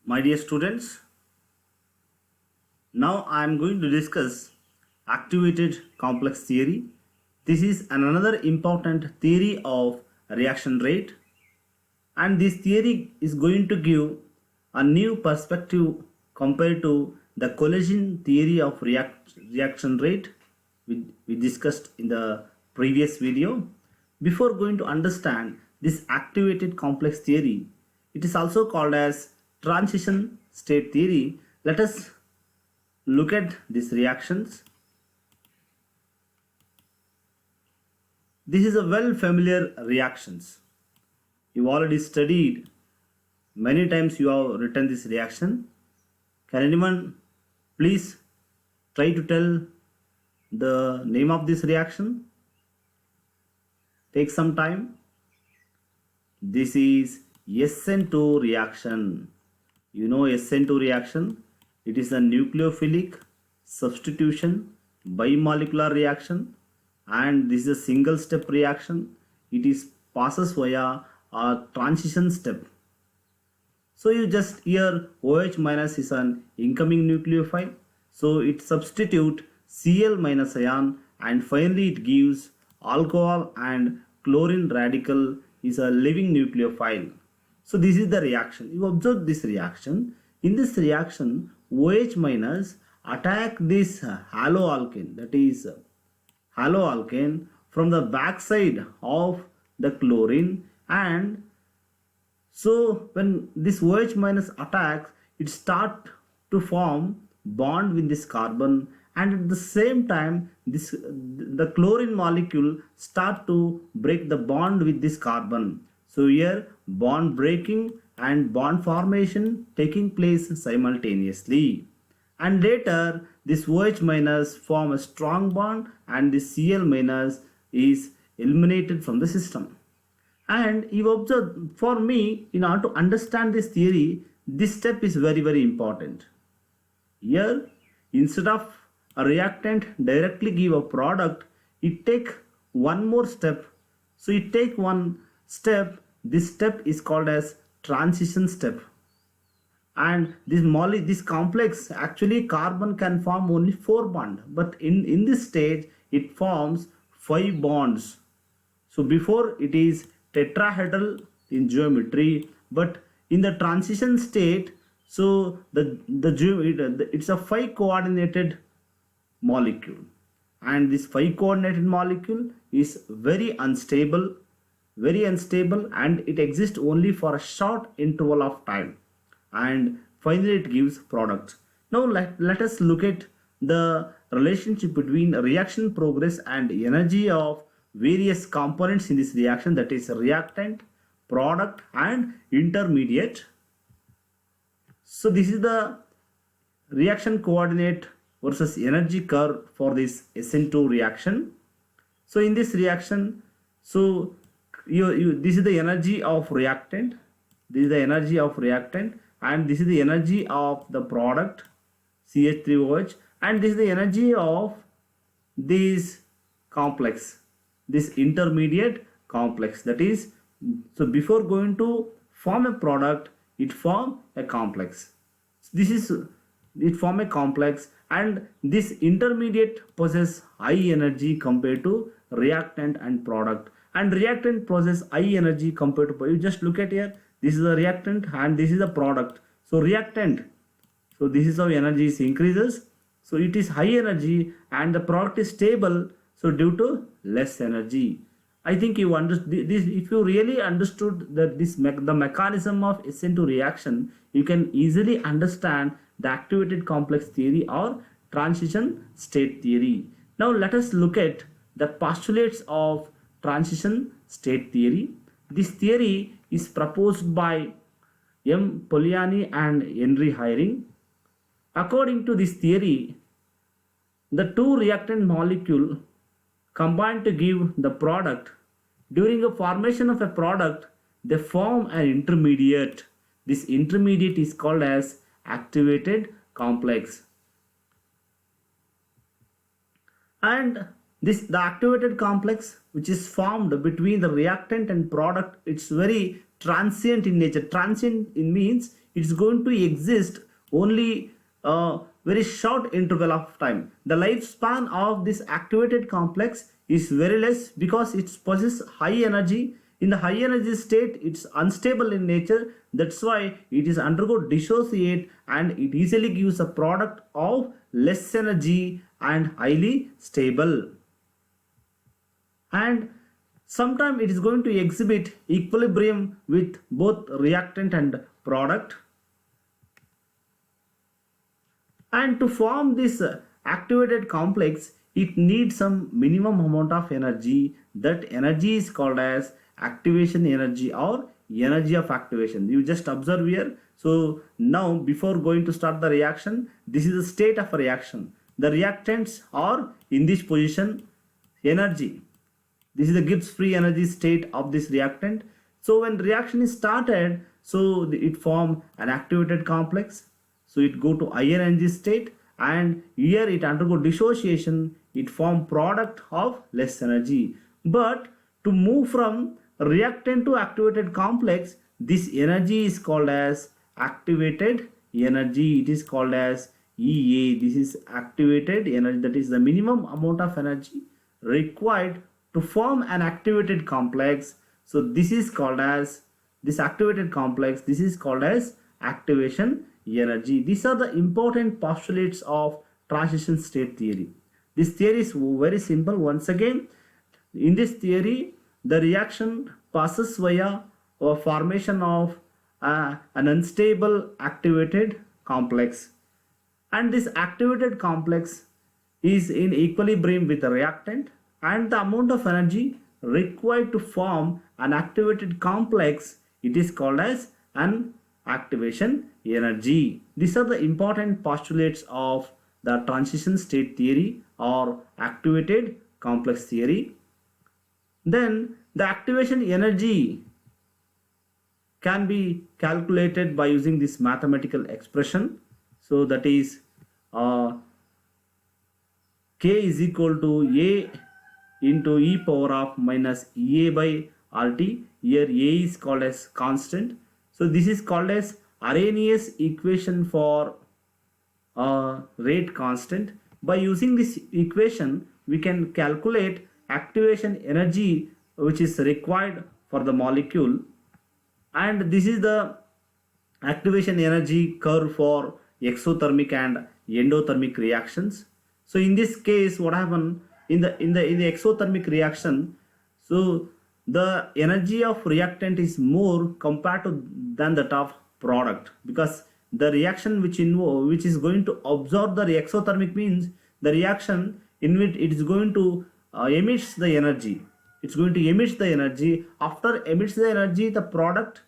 My dear students, now I am going to discuss activated complex theory. This is another important theory of reaction rate, and this theory is going to give a new perspective compared to the collision theory of reaction rate we discussed in the previous video. Before going to understand this activated complex theory, it is also called as transition state theory. Let us look at these reactions. This is a well familiar reactions. You already studied many times, you have written this reaction. Can anyone please try to tell the name of this reaction? Take some time. This is SN2 reaction. You know SN2 reaction. It is a nucleophilic substitution bimolecular reaction, and this is a single step reaction. It is passes via a transition step. So you just here OH minus is an incoming nucleophile. So it substitute Cl minus ion, and finally it gives alcohol, and chlorine radical is a living nucleophile. So this is the reaction. You observe this reaction. In this reaction, OH minus attack this haloalkane, that is haloalkane, from the backside of the chlorine, and so when this OH minus attacks, it start to form bond with this carbon, and at the same time this the chlorine molecule start to break the bond with this carbon. So here bond breaking and bond formation taking place simultaneously, and later this OH minus form a strong bond, and this Cl minus is eliminated from the system. And you observe, for me, in order to understand this theory, this step is very important. Here, instead of a reactant directly give a product, it take one more step. So it take one step. This step is called as transition step. And this complex, actually carbon can form only 4 bonds, but in this stage it forms 5 bonds. So before it is tetrahedral in geometry, but in the transition state, so it's a 5 coordinated molecule, and this 5 coordinated molecule is very unstable, and it exists only for a short interval of time, and finally it gives products. Now let us look at the relationship between reaction progress and energy of various components in this reaction, that is reactant, product and intermediate. So this is the reaction coordinate versus energy curve for this SN2 reaction. So in this reaction, so this is the energy of reactant, this is the energy of reactant, and this is the energy of the product CH3OH, and this is the energy of this complex, this intermediate complex. That is, so before going to form a product, it form a complex. This is, it form a complex, and this intermediate possess high energy compared to reactant and product, and reactant possess high energy compared to, you just look at here, this is the reactant and this is the product. So reactant, so this is how energy is increases, so it is high energy, and the product is stable, so due to less energy. I think you understood this. If you really understood that the mechanism of SN2 reaction, you can easily understand the activated complex theory or transition state theory. Now let us look at the postulates of transition state theory. This theory is proposed by M. Polanyi and Henry Eyring. According to this theory, the two reactant molecule combine to give the product. During the formation of a product, they form an intermediate. This intermediate is called as activated complex. And the activated complex which is formed between the reactant and product, it's very transient in nature. Transient in means it's going to exist only a very short interval of time. The lifespan of this activated complex is very less because it possesses high energy. In the high energy state, it's unstable in nature. That's why it is undergo dissociate, and it easily gives a product of less energy and highly stable. And sometimes it is going to exhibit equilibrium with both reactant and product. And to form this activated complex, it needs some minimum amount of energy. That energy is called as activation energy or energy of activation. You just observe here. So now before going to start the reaction, this is the state of a reaction. The reactants are in this position, energy. This is the Gibbs free energy state of this reactant. So when reaction is started, so it form an activated complex. So it go to higher energy state, and here it undergo dissociation. It form product of less energy. But to move from reactant to activated complex, this energy is called as activated energy. It is called as EA. This is activated energy, that is the minimum amount of energy required to form an activated complex. So this is called as this activated complex. This is called as activation energy. These are the important postulates of transition state theory. This theory is very simple. Once again, in this theory, the reaction passes via a formation of an unstable activated complex, and this activated complex is in equilibrium with the reactant, and the amount of energy required to form an activated complex, it is called as an activation energy. These are the important postulates of the transition state theory or activated complex theory. Then the activation energy can be calculated by using this mathematical expression. So that is K is equal to A into e power of minus A by RT. Here A is called as constant. So this is called as Arrhenius equation for rate constant. By using this equation, we can calculate activation energy which is required for the molecule, and this is the activation energy curve for exothermic and endothermic reactions. So in this case, what happened in the exothermic reaction, so the energy of reactant is more compared to than that of product, because the reaction which is going to absorb the exothermic means the reaction in which it is going to emits the energy. It's going to emit the energy. After emits the energy, the product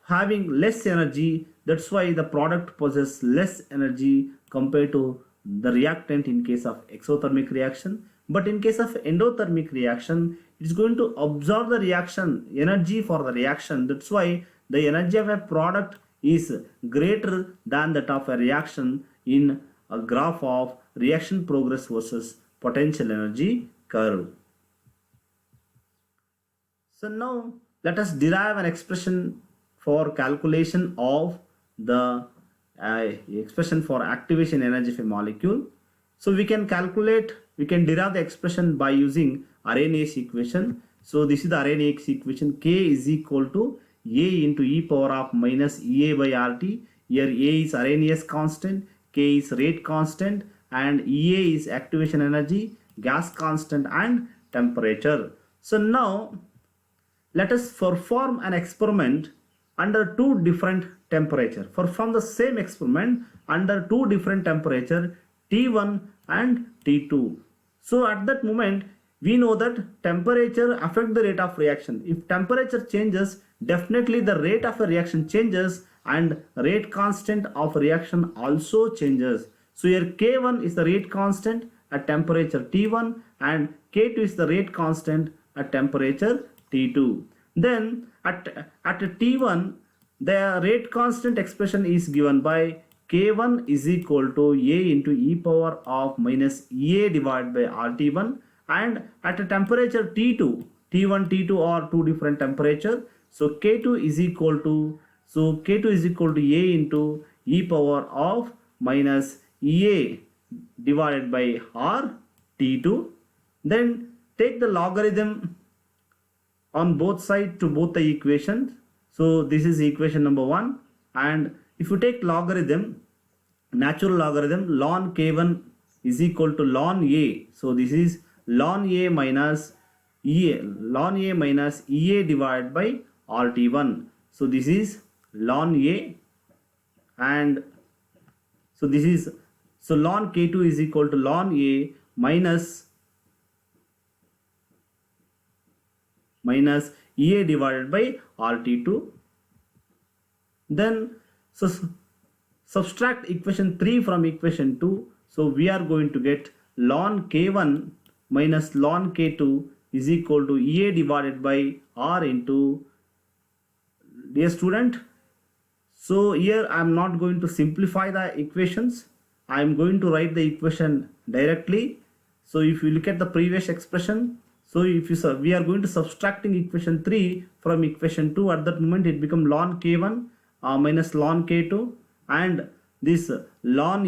having less energy. That's why the product possesses less energy compared to the reactant in case of exothermic reaction. But in case of endothermic reaction, it's going to absorb the reaction energy for the reaction. That's why the energy of a product is greater than that of a reaction in a graph of reaction progress versus potential energy curve. So now let us derive an expression for calculation of the expression for activation energy of a molecule. So we can derive the expression by using Arrhenius equation. So this is the Arrhenius equation. K is equal to A into e power of minus A by RT. Here A is Arrhenius constant, K is rate constant, and EA is activation energy, gas constant, and temperature. So now let us perform an experiment under two different temperature. Perform the same experiment under two different temperature, T1 and T2. So at that moment, we know that temperature affects the rate of reaction. If temperature changes, definitely the rate of a reaction changes, and rate constant of reaction also changes. So here K1 is the rate constant at temperature T1, and K2 is the rate constant at temperature T2. Then at T1, the rate constant expression is given by K1 is equal to A into e power of minus A divided by RT1, and at a temperature T2, T1, T2 are two different temperature. So K2 is equal to, A into e power of minus EA divided by R T2. Then take the logarithm on both sides to both the equations. So this is equation number 1, and if you take logarithm, natural logarithm, ln k1 is equal to ln a. So this is ln a minus ea divided by rt1. So this is ln a, and so this is, so ln k2 is equal to ln a minus ea divided by rt2. Then so subtract equation 3 from equation 2. So we are going to get ln k1 minus ln k2 is equal to ea divided by r into, dear student, so here I am not going to simplify the equations. I am going to write the equation directly. So if you look at the previous expression, so if you we are going to subtracting equation 3 from equation 2, at that moment it become ln k1 minus ln k2, and this ln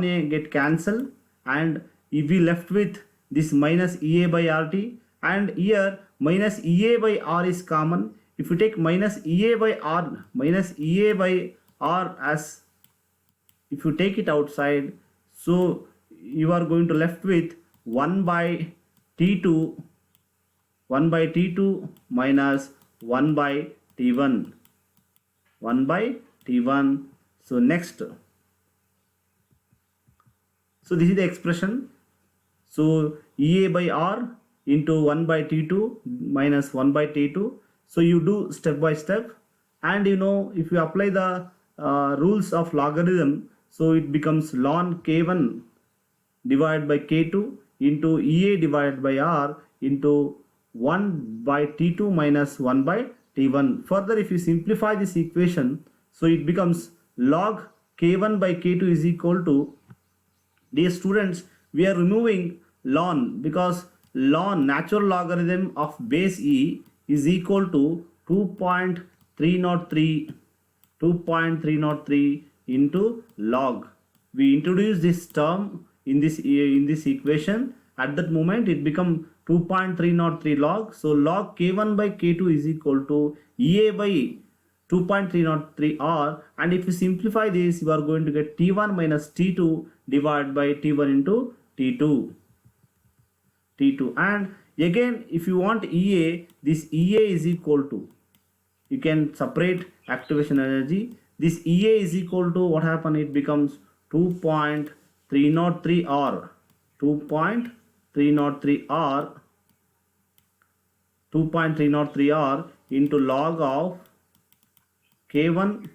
a get cancelled, and if we left with this minus ea by rt, and here minus ea by r is common. If you take minus ea by r as, if you take it outside, so you are going to left with 1 by t2 minus 1 by t1. So next, so this is the expression. So ea by r into 1 by t2 minus 1 by t2. So you do step by step, and you know, if you apply the rules of logarithm, so it becomes ln k1 divided by k2 into ea divided by r into 1 by t2 minus 1 by t1. Further, if you simplify this equation, so it becomes log k1 by k2 is equal to, dear students, we are removing ln, because ln, natural logarithm of base e, is equal to 2.303 into log. We introduce this term in this equation. At that moment it become 2.303 log. So log k1 by k2 is equal to ea by 2.303 r, and if you simplify this, you are going to get t1 minus t2 divided by t1 into t2. And again, if you want ea, this ea is equal to, you can separate activation energy. This ea is equal to, what happened, it becomes 2.303 r, 2.303 r into log of k1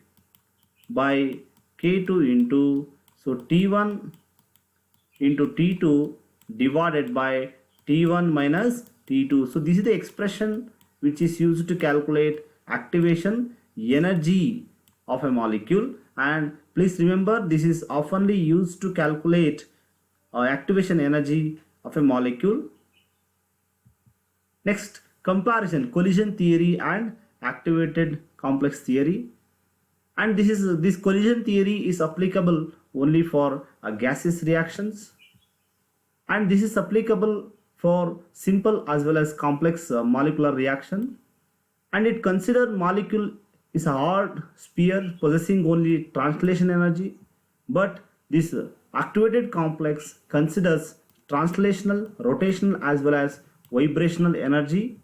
by k2 into, so t1 into t2 divided by t1 minus t2. So this is the expression which is used to calculate activation energy of a molecule, and please remember, this is oftenly used to calculate activation energy of a molecule. Next, comparison, collision theory and activated complex theory. And this collision theory is applicable only for gaseous reactions, and this is applicable for simple as well as complex molecular reaction. And it considered molecule is a hard sphere possessing only translation energy, but this activated complex considers translational, rotational as well as vibrational energy.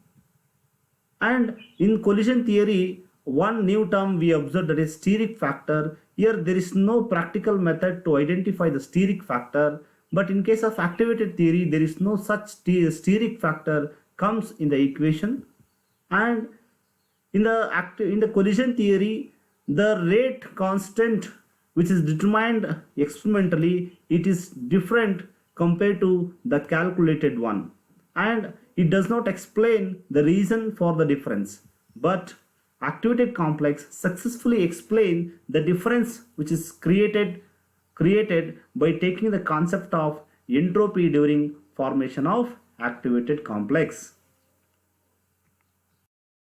And in collision theory, one new term we observed, that is steric factor. Here there is no practical method to identify the steric factor, but in case of activated theory, there is no such steric factor comes in the equation. And in the collision theory, the rate constant which is determined experimentally, it is different compared to the calculated one, and it does not explain the reason for the difference, but activated complex successfully explain the difference which is created by taking the concept of entropy during formation of activated complex.